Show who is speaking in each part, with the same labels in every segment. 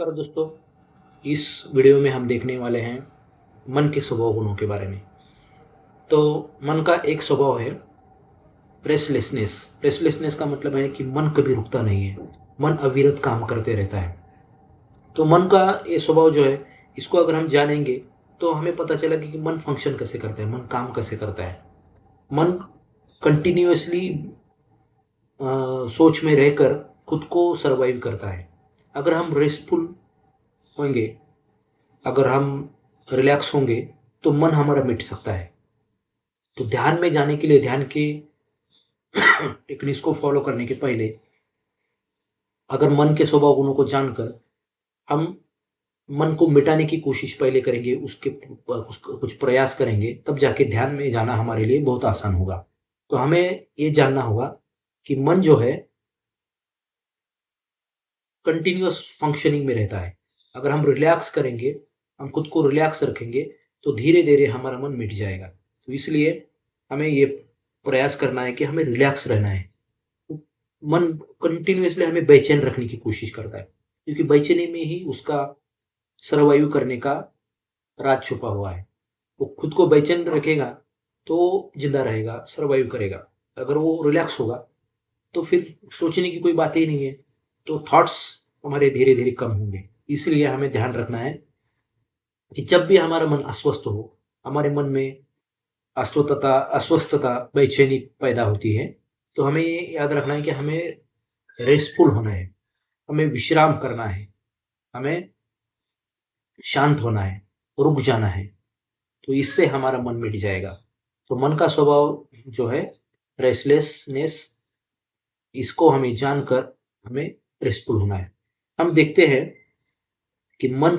Speaker 1: नमस्कार दोस्तों। इस वीडियो में हम देखने वाले हैं मन के स्वभाव गुणों के बारे में। तो मन का एक स्वभाव है रेस्टलेसनेस। रेस्टलेसनेस का मतलब है कि मन कभी रुकता नहीं है, मन अविरत काम करते रहता है। तो मन का ये स्वभाव जो है, इसको अगर हम जानेंगे तो हमें पता चलेगा कि मन फंक्शन कैसे करता है, मन काम कैसे करता है। मन कंटिन्यूअसली सोच में रहकर खुद को सर्वाइव करता है। अगर हम रेस्टफुल होंगे, अगर हम रिलैक्स होंगे तो मन हमारा मिट सकता है। तो ध्यान में जाने के लिए, ध्यान के टेक्निक्स को फॉलो करने के पहले अगर मन के स्वभाव गुणों को जानकर हम मन को मिटाने की कोशिश पहले करेंगे, उसका कुछ प्रयास करेंगे, तब जाके ध्यान में जाना हमारे लिए बहुत आसान होगा। तो हमें ये जानना होगा कि मन जो है कंटिन्यूअस फंक्शनिंग में रहता है। अगर हम रिलैक्स करेंगे, हम खुद को रिलैक्स रखेंगे, तो धीरे धीरे हमारा मन मिट जाएगा। तो इसलिए हमें ये प्रयास करना है कि हमें रिलैक्स रहना है। मन कंटिन्यूअसली हमें बेचैन रखने की कोशिश करता है, क्योंकि बेचैनी में ही उसका सर्वाइव करने का राज छुपा हुआ है। वो खुद को बेचैन रखेगा तो जिंदा रहेगा, सर्वाइव करेगा। अगर वो रिलैक्स होगा तो फिर सोचने की कोई बात ही नहीं है, तो थॉट्स हमारे धीरे धीरे कम होंगे। इसलिए हमें ध्यान रखना है कि जब भी हमारा मन अस्वस्थ हो, हमारे मन में अस्वस्थता बेचैनी पैदा होती है, तो हमें ये याद रखना है कि हमें रेस्टफुल होना है, हमें विश्राम करना है, हमें शांत होना है, रुक जाना है। तो इससे हमारा मन मिट जाएगा। तो मन का स्वभाव जो है रेस्टलेसनेस, इसको हमें जानकर हमें रेस्टफुल होना है। हम देखते हैं कि मन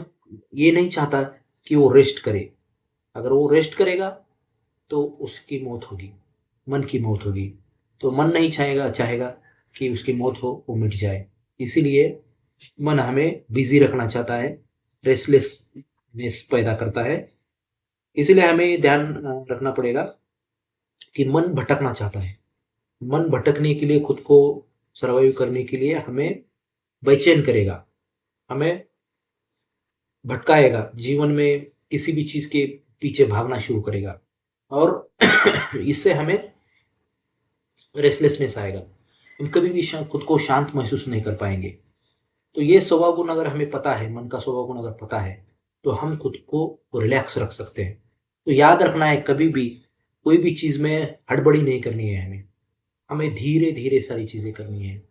Speaker 1: ये नहीं चाहता कि वो रेस्ट करे। अगर वो रेस्ट करेगा तो उसकी मौत होगी, मन की मौत होगी। तो मन नहीं चाहेगा चाहेगा कि उसकी मौत हो, वो मिट जाए। इसीलिए मन हमें बिजी रखना चाहता है, रेस्टलेसनेस पैदा करता है। इसलिए हमें ये ध्यान रखना पड़ेगा कि मन भटकना चाहता है। मन भटकने के लिए, खुद को सर्वाइव करने के लिए हमें बेचैन करेगा, हमें भटकाएगा, जीवन में किसी भी चीज के पीछे भागना शुरू करेगा, और इससे हमें रेस्टलेसनेस आएगा। हम कभी भी खुद को शांत महसूस नहीं कर पाएंगे। तो ये स्वभाव गुण अगर हमें पता है, मन का स्वभाव गुण अगर पता है, तो हम खुद को रिलैक्स रख सकते हैं। तो याद रखना है, कभी भी कोई भी चीज में हड़बड़ी नहीं करनी है। हमें हमें धीरे धीरे सारी चीजें करनी है,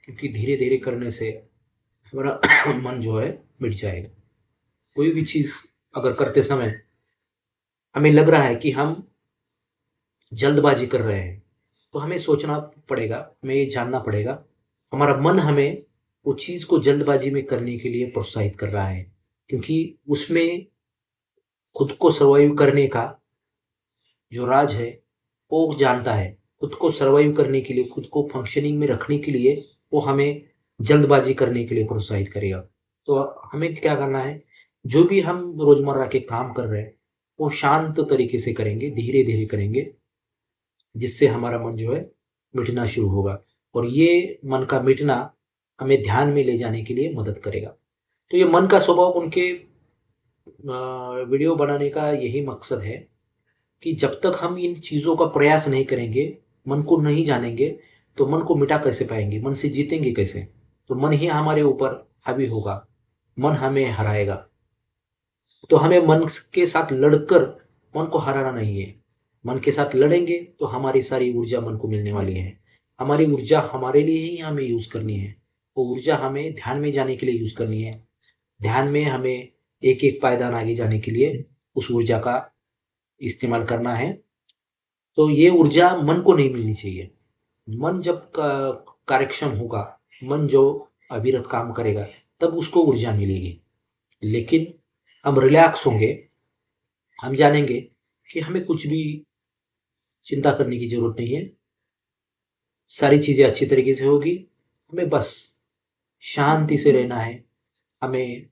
Speaker 1: क्योंकि धीरे धीरे करने से हमारा मन जो है मिट जाएगा। कोई भी चीज अगर करते समय हमें लग रहा है कि हम जल्दबाजी कर रहे हैं, तो हमें सोचना पड़ेगा, हमें ये जानना पड़ेगा हमारा मन हमें वो चीज को जल्दबाजी में करने के लिए प्रोत्साहित कर रहा है, क्योंकि उसमें खुद को सर्वाइव करने का जो राज है वो जानता है। खुद को सर्वाइव करने के लिए, खुद को फंक्शनिंग में रखने के लिए वो हमें जल्दबाजी करने के लिए प्रोत्साहित करेगा। तो हमें क्या करना है, जो भी हम रोजमर्रा के काम कर रहे हैं वो शांत तरीके से करेंगे, धीरे धीरे करेंगे, जिससे हमारा मन जो है मिटना शुरू होगा। और ये मन का मिटना हमें ध्यान में ले जाने के लिए मदद करेगा। तो ये मन का स्वभाव उनके वीडियो बनाने का यही मकसद है कि जब तक हम इन चीज़ों का प्रयास नहीं करेंगे, मन को नहीं जानेंगे, तो मन को मिटा कैसे पाएंगे, मन से जीतेंगे कैसे। तो मन ही हमारे ऊपर हावी होगा, मन हमें हराएगा। तो हमें मन के साथ लड़कर मन को हराना नहीं है। मन के साथ लड़ेंगे तो हमारी सारी ऊर्जा मन को मिलने वाली है। हमारी ऊर्जा हमारे लिए ही हमें यूज करनी है। वो ऊर्जा हमें ध्यान में जाने के लिए यूज करनी है। ध्यान में हमें एक एक पायदान आगे जाने के लिए उस ऊर्जा का इस्तेमाल करना है। तो ये ऊर्जा मन को नहीं मिलनी चाहिए। मन जब कार्यक्षम होगा, मन जो अविरत काम करेगा, तब उसको ऊर्जा मिलेगी। लेकिन हम रिलैक्स होंगे, हम जानेंगे कि हमें कुछ भी चिंता करने की जरूरत नहीं है, सारी चीजें अच्छी तरीके से होगी। हमें बस शांति से रहना है, हमें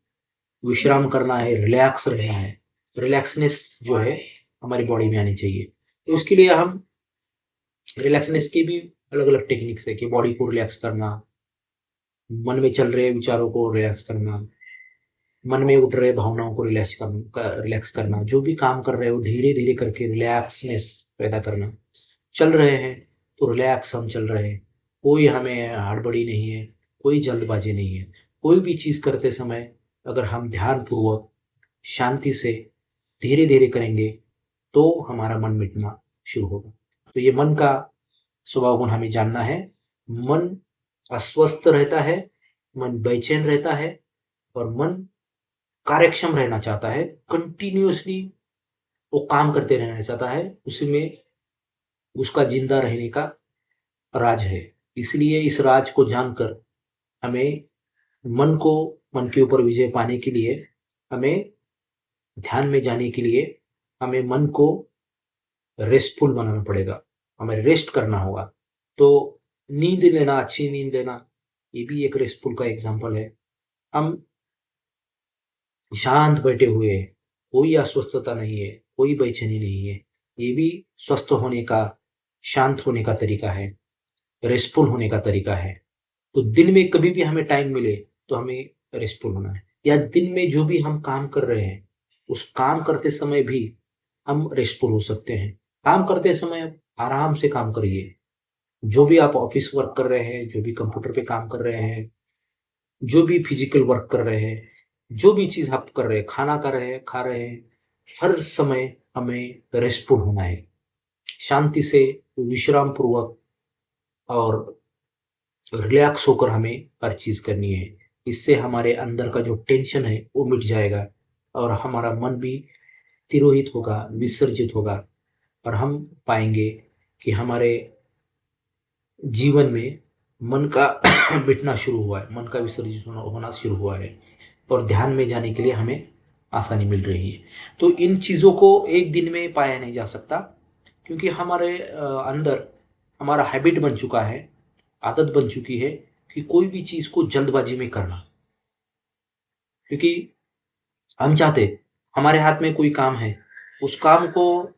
Speaker 1: विश्राम करना है, रिलैक्स रहना है। रिलैक्सनेस जो है हमारी बॉडी में आनी चाहिए। तो उसके लिए हम रिलैक्सनेस की भी अलग अलग टेक्निक्स है कि बॉडी को रिलैक्स करना, मन में चल रहे विचारों को रिलैक्स करना, मन में उठ रहे भावनाओं को रिलैक्स करना, जो भी काम कर रहे हो धीरे धीरे करके रिलैक्सनेस पैदा करना। चल रहे हैं तो रिलैक्स हम चल रहे हैं, कोई हमें हड़बड़ी नहीं है, कोई जल्दबाजी नहीं है। कोई भी चीज़ करते समय अगर हम ध्यानपूर्वक शांति से धीरे धीरे करेंगे तो हमारा मन मिटना शुरू होगा। तो ये मन का स्वभाव गुण हमें जानना है। मन अस्वस्थ रहता है, मन बेचैन रहता है और मन कार्यक्षम रहना चाहता है, कंटिन्यूअसली वो काम करते रहना चाहता है, उसी में उसका जिंदा रहने का राज है। इसलिए इस राज को जानकर हमें मन के ऊपर विजय पाने के लिए, हमें ध्यान में जाने के लिए, हमें मन को रेस्टफुल बनाना पड़ेगा, हमें रेस्ट करना होगा। तो नींद लेना, अच्छी नींद लेना, ये भी एक रेस्टफुल का एग्जाम्पल है। हम शांत बैठे हुए हैं, कोई अस्वस्थता नहीं है, कोई बेचैनी नहीं है, ये भी स्वस्थ होने का, शांत होने का तरीका है, रेस्टफुल होने का तरीका है। तो दिन में कभी भी हमें टाइम मिले तो हमें रेस्टफुल होना है, या दिन में जो भी हम काम कर रहे हैं उस काम करते समय भी हम रेस्टफुल हो सकते हैं। काम करते समय आराम से काम करिए। जो भी आप ऑफिस वर्क कर रहे हैं, जो भी कंप्यूटर पे काम कर रहे हैं, जो भी फिजिकल वर्क कर रहे हैं, जो भी चीज आप कर रहे हैं, खाना खा रहे हैं, हर समय हमें रेस्टफुल होना है, शांति से, विश्राम पूर्वक और रिलैक्स होकर हमें हर चीज करनी है। इससे हमारे अंदर का जो टेंशन है वो मिट जाएगा और हमारा मन भी तिरोहित होगा, विसर्जित होगा और हम पाएंगे कि हमारे जीवन में मन का मिटना शुरू हुआ है, मन का विसर्जित होना शुरू हुआ है और ध्यान में जाने के लिए हमें आसानी मिल रही है। तो इन चीज़ों को एक दिन में पाया नहीं जा सकता, क्योंकि हमारे अंदर हमारा हैबिट बन चुका है, आदत बन चुकी है कि कोई भी चीज़ को जल्दबाजी में करना। क्योंकि हम चाहते, हमारे हाथ में कोई काम है, उस काम को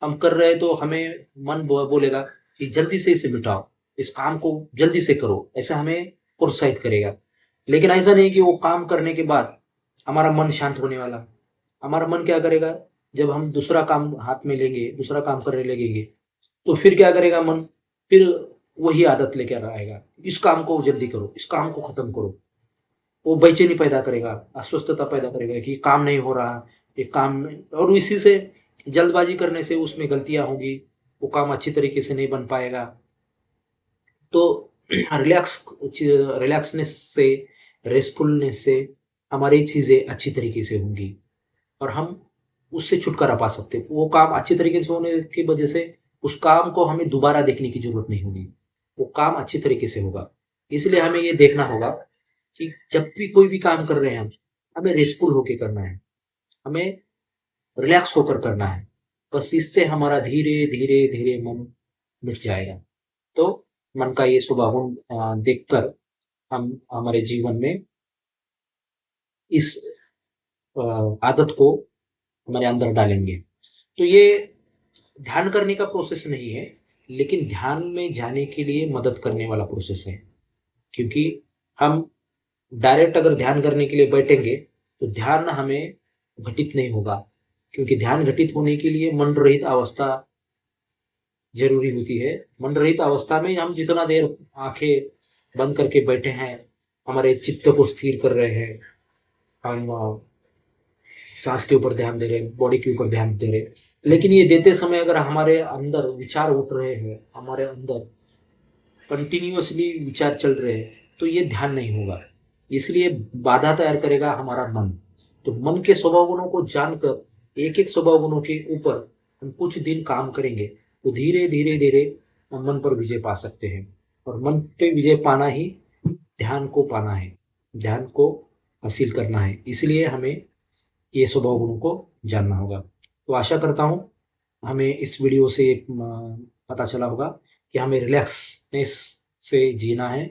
Speaker 1: हम कर रहे हैं तो हमें मन बोलेगा कि जल्दी से इसे मिटाओ, इस काम को जल्दी से करो, ऐसा हमें प्रोत्साहित करेगा। लेकिन ऐसा नहीं कि वो काम करने के बाद हमारा मन शांत होने वाला। हमारा मन क्या करेगा, जब हम दूसरा काम हाथ में लेंगे, दूसरा काम करने लगेंगे, तो फिर क्या करेगा मन, फिर वही आदत लेकर आएगा, इस काम को जल्दी करो, इस काम को खत्म करो। वो बेचैनी पैदा करेगा, अस्वस्थता पैदा करेगा कि काम नहीं हो रहा, ये काम और इसी से जल्दबाजी करने से उसमें गलतियां होंगी, वो काम अच्छी तरीके से नहीं बन पाएगा। तो रिलैक्सनेस से, रेस्टफुलनेस से हमारी चीजें अच्छी तरीके से होंगी और हम उससे छुटकारा पा सकते हैं। वो काम अच्छी तरीके से होने की वजह से उस काम को हमें दोबारा देखने की जरूरत नहीं होगी, वो काम अच्छी तरीके से होगा। इसलिए हमें ये देखना होगा कि जब भी कोई भी काम कर रहे हैं हम, हमें रेस्टफुल होकर करना है, हमें रिलैक्स होकर करना है। बस इससे हमारा धीरे धीरे धीरे मन मिट जाएगा। तो मन का ये स्वभाव गुण देखकर हम हमारे जीवन में इस आदत को हमारे अंदर डालेंगे। तो ये ध्यान करने का प्रोसेस नहीं है, लेकिन ध्यान में जाने के लिए मदद करने वाला प्रोसेस है। क्योंकि हम डायरेक्ट अगर ध्यान करने के लिए बैठेंगे तो ध्यान हमें घटित नहीं होगा, क्योंकि ध्यान घटित होने के लिए मन रहित अवस्था जरूरी होती है। मन रहित अवस्था में हम जितना देर आंखें बंद करके बैठे हैं, हमारे चित्त को स्थिर कर रहे हैं, हम सांस के ऊपर ध्यान दे रहे हैं, बॉडी के ऊपर ध्यान दे रहे हैं, लेकिन ये देते समय अगर हमारे अंदर विचार उठ रहे हैं, हमारे अंदर कंटिन्यूअसली विचार चल रहे हैं, तो ये ध्यान नहीं होगा। इसलिए बाधा तैयार करेगा हमारा मन। तो मन के स्वभाव गुणों को जानकर एक एक स्वभाव गुणों के ऊपर हम कुछ दिन काम करेंगे तो धीरे धीरे धीरे हम मन पर विजय पा सकते हैं। और मन पे विजय पाना ही ध्यान को पाना है, ध्यान को हासिल करना है। इसलिए हमें ये स्वभाव गुणों को जानना होगा। तो आशा करता हूँ हमें इस वीडियो से पता चला होगा कि हमें रिलैक्सनेस से जीना है,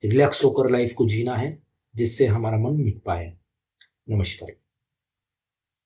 Speaker 1: रिलैक्स होकर लाइफ को जीना है, जिससे हमारा मन मिट पाए। नमस्कार।